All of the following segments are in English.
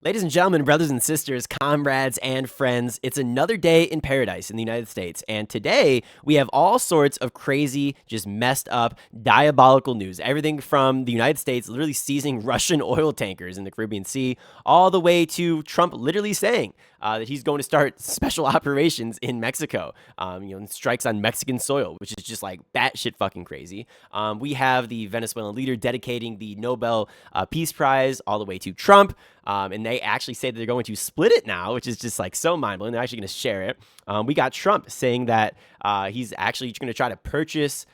Ladies and gentlemen, brothers and sisters, comrades and friends, it's another day in paradise in the United States. And today we have all sorts of crazy, just messed up, diabolical news. Everything from the United States literally seizing Russian oil tankers in the Caribbean Sea, all the way to Trump literally saying that he's going to start special operations in Mexico, and strikes on Mexican soil, which is just like batshit fucking crazy. We have the Venezuelan leader dedicating the Nobel Peace Prize all the way to Trump. And they actually say that they're going to split it now, which is just like so mind-blowing. They're actually going to share it. We got Trump saying that he's actually going to try to purchase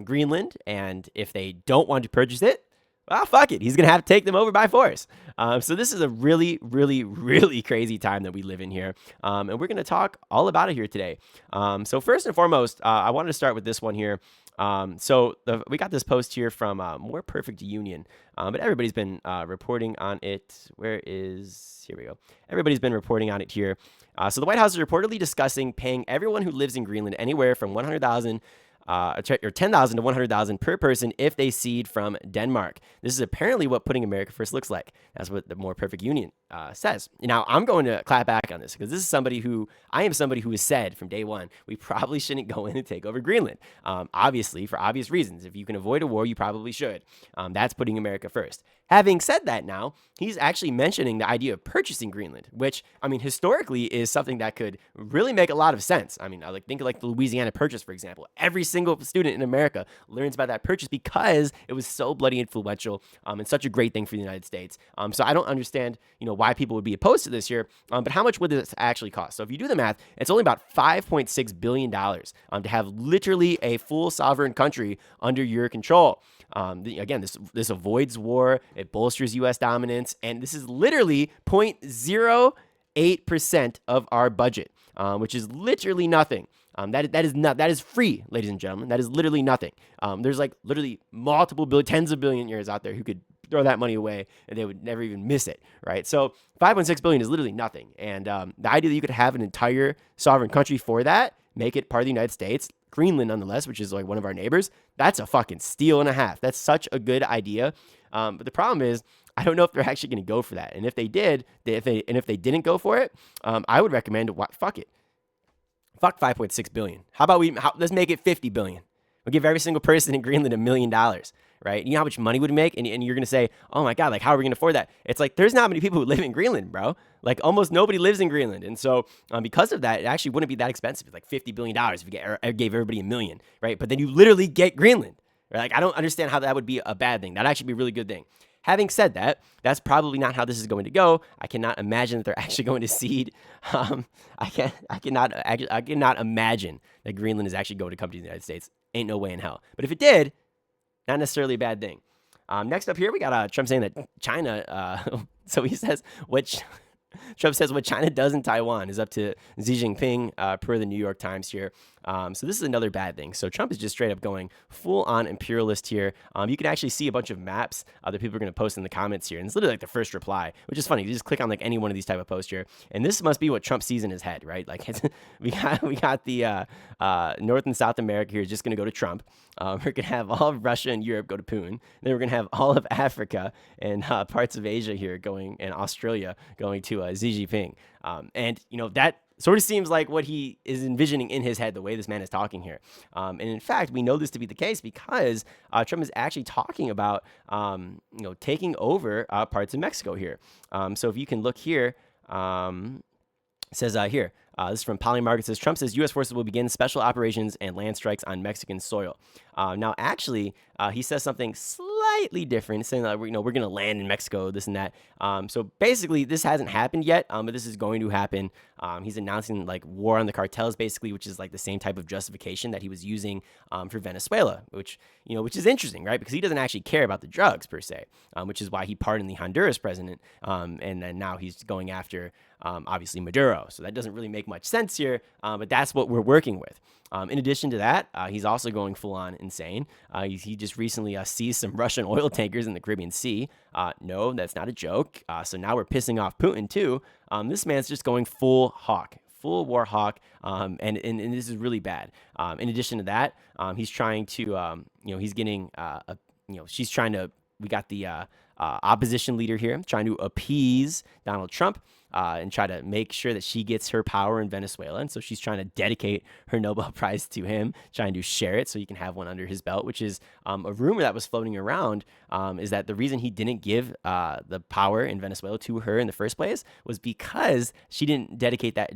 Greenland, and if they don't want to purchase it, well, fuck it. He's going to have to take them over by force. So this is a really, really, really crazy time that we live in here. And we're going to talk all about it here today. So first and foremost, I wanted to start with this one here. We got this post here from More Perfect Union, but everybody's been reporting on it. Here we go. Everybody's been reporting on it here. So the White House is reportedly discussing paying everyone who lives in Greenland anywhere from $100,000 or $10,000 to $100,000 per person if they cede from Denmark. This is apparently what putting America first looks like. That's what the More Perfect Union says. Now, I'm going to clap back on this because this is somebody who has said from day one, we probably shouldn't go in and take over Greenland. Obviously, for obvious reasons. If you can avoid a war, you probably should. That's putting America first. Having said that now, he's actually mentioning the idea of purchasing Greenland, which, historically is something that could really make a lot of sense. Think of the Louisiana Purchase, for example. Every single student in America learns about that purchase because it was so bloody influential and such a great thing for the United States. So I don't understand, why people would be opposed to this here. But how much would this actually cost? So if you do the math, it's only about $5.6 billion to have literally a full sovereign country under your control. This avoids war, it bolsters U.S. dominance, and this is literally 0.08% of our budget, which is literally nothing. That is free, ladies and gentlemen. That is literally nothing. There's literally tens of billionaires out there who could throw that money away and they would never even miss it, right? So 5.6 billion is literally nothing. And the idea that you could have an entire sovereign country for that, make it part of the United States, Greenland nonetheless, which is one of our neighbors, that's a fucking steal and a half. That's such a good idea. But the problem is, I don't know if they're actually going to go for that. And if they did, if they didn't go for it, I would recommend fuck it. Fuck 5.6 billion. How about let's make it 50 billion. We'll give every single person in Greenland $1 million, right? You know how much money would make? And you're going to say, oh my God, how are we going to afford that? It's there's not many people who live in Greenland, bro. Almost nobody lives in Greenland. And so because of that, it actually wouldn't be that expensive. It's $50 billion if you gave everybody $1 million, right? But then you literally get Greenland, right? I don't understand how that would be a bad thing. That'd actually be a really good thing. Having said that, that's probably not how this is going to go. I cannot imagine that they're actually going to cede. I cannot imagine that Greenland is actually going to come to the United States. Ain't no way in hell. But if it did, not necessarily a bad thing. Next up here, we got Trump saying that China. So he says Trump says what China does in Taiwan is up to Xi Jinping, per the New York Times here. So this is another bad thing. So Trump is just straight up going full-on imperialist here. You can actually see a bunch of maps that people are going to post in the comments here. And it's literally the first reply, which is funny. You just click on any one of these type of posts here. And this must be what Trump sees in his head, right? We got the North and South America here is just going to go to Trump. We're going to have all of Russia and Europe go to Putin. Then we're going to have all of Africa and parts of Asia here and Australia going to Xi Jinping. And that sort of seems like what he is envisioning in his head, the way this man is talking here. And in fact, we know this to be the case because Trump is actually talking about, taking over parts of Mexico here. So if you can look here, it says here, this is from Polymarket. It says, Trump says U.S. forces will begin special operations and land strikes on Mexican soil. Now, actually, he says something slightly different, saying that we're going to land in Mexico, this and that. So basically, this hasn't happened yet, but this is going to happen. He's announcing war on the cartels, basically, which is the same type of justification that he was using for Venezuela, which is interesting, right? Because he doesn't actually care about the drugs per se, which is why he pardoned the Honduras president, and then now he's going after obviously Maduro. So that doesn't really make much sense here, but that's what we're working with. In addition to that, he's also going full-on insane. He just recently seized some Russian oil tankers in the Caribbean Sea. No, that's not a joke. So now we're pissing off Putin too. This man's just going full hawk, full war hawk, and this is really bad. In addition to that, he's trying to, he's getting, she's trying to. We got the opposition leader here, trying to appease Donald Trump. And try to make sure that she gets her power in Venezuela. And so she's trying to dedicate her Nobel Prize to him, trying to share it so he can have one under his belt, which is a rumor that was floating around, is that the reason he didn't give the power in Venezuela to her in the first place was because she didn't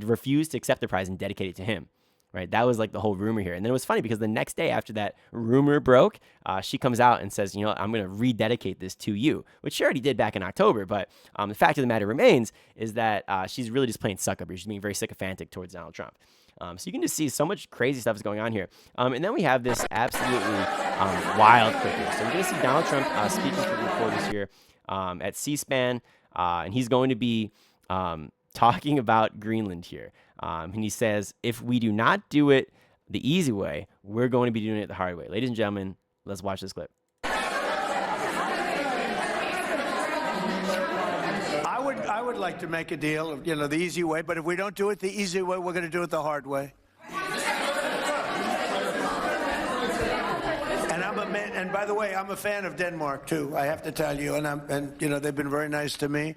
refused to accept the prize and dedicate it to him. Right, that was like the whole rumor here. And then it was funny because the next day after that rumor broke, she comes out and says, I'm going to rededicate this to you, which she already did back in October. But the fact of the matter remains is that she's really just playing suck up here. She's being very sycophantic towards Donald Trump. So you can just see so much crazy stuff is going on here. And then we have this absolutely wild clip here. So we're going to see Donald Trump speaking to reporters here at C-SPAN, and he's going to be talking about Greenland here. And he says, if we do not do it the easy way, we're going to be doing it the hard way. Ladies and gentlemen, let's watch this clip. I would like to make a deal, the easy way, but if we don't do it the easy way, we're going to do it the hard way. And by the way, I'm a fan of Denmark too, I have to tell you, and they've been very nice to me.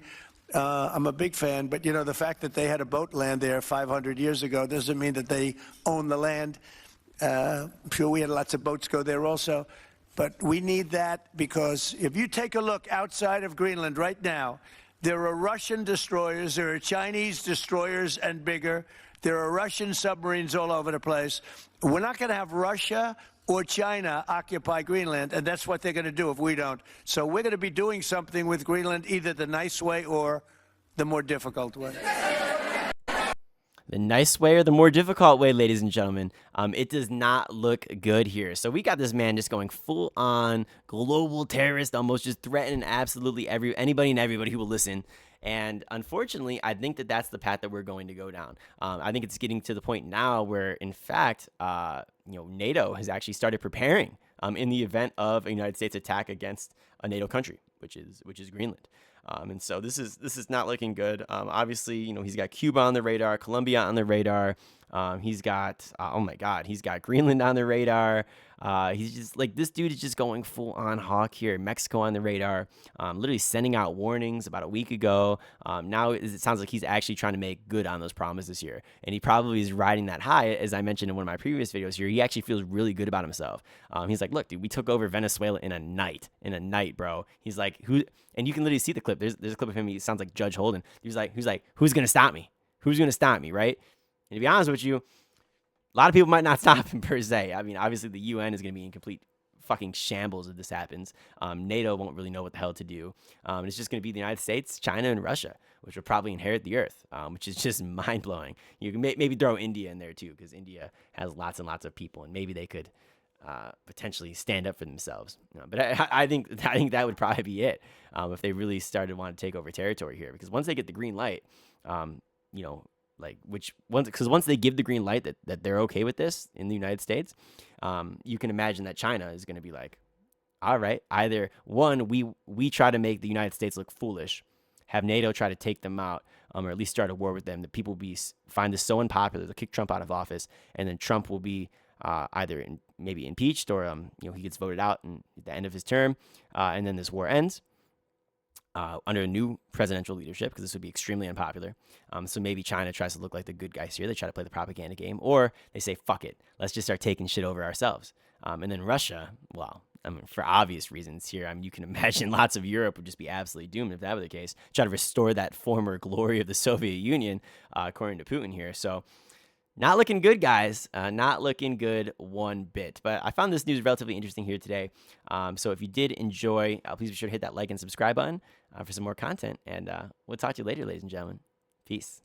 I'm a big fan, but the fact that they had a boat land there 500 years ago doesn't mean that they own the land. I'm sure we had lots of boats go there also, but we need that because if you take a look outside of Greenland right now, there are Russian destroyers, there are Chinese destroyers and bigger, there are Russian submarines all over the place. We're not going to have Russia or China occupy Greenland, and that's what they're going to do if we don't. So we're going to be doing something with Greenland either the nice way or the more difficult way. The nice way or the more difficult way, ladies and gentlemen. It does not look good here. So we got this man just going full on global terrorist, almost just threatening absolutely anybody and everybody who will listen. And unfortunately, I think that that's the path that we're going to go down. I think it's getting to the point now where, in fact, NATO has actually started preparing in the event of a United States attack against a NATO country, which is Greenland. And so this is not looking good. Obviously, he's got Cuba on the radar, Colombia on the radar. He's got he's got Greenland on the radar. He's just like, this dude is just going full on hawk here. Mexico on the radar, literally sending out warnings about a week ago. Now it sounds like he's actually trying to make good on those promises here. And he probably is riding that high. As I mentioned in one of my previous videos here, he actually feels really good about himself. He's like, look, dude, we took over Venezuela in a night, bro. He's like, who? And you can literally see the clip. There's a clip of him. He sounds like Judge Holden. He's like, who's going to stop me? Who's going to stop me, right? And to be honest with you, a lot of people might not stop him per se. I mean, obviously the UN is going to be in complete fucking shambles if this happens. NATO won't really know what the hell to do. It's just going to be the United States, China, and Russia, which will probably inherit the earth, which is just mind-blowing. You can maybe throw India in there too, because India has lots and lots of people, and maybe they could potentially stand up for themselves. But I think that would probably be it if they really started to want to take over territory here, because once they get the green light, once they give the green light that they're okay with this in the United States, you can imagine that China is going to be like, all right, either one, we try to make the United States look foolish, have NATO try to take them out, or at least start a war with them. The people will find this so unpopular, they'll kick Trump out of office, and then Trump will be either maybe impeached or he gets voted out at the end of his term, and then this war ends. Under a new presidential leadership, because this would be extremely unpopular. So maybe China tries to look like the good guys here. They try to play the propaganda game, or they say, fuck it, let's just start taking shit over ourselves. And then Russia, well, I mean, for obvious reasons here, you can imagine lots of Europe would just be absolutely doomed if that were the case. Try to restore that former glory of the Soviet Union, according to Putin here. So not looking good, guys. Not looking good one bit. But I found this news relatively interesting here today. So if you did enjoy, please be sure to hit that like and subscribe button for some more content. And we'll talk to you later, ladies and gentlemen. Peace.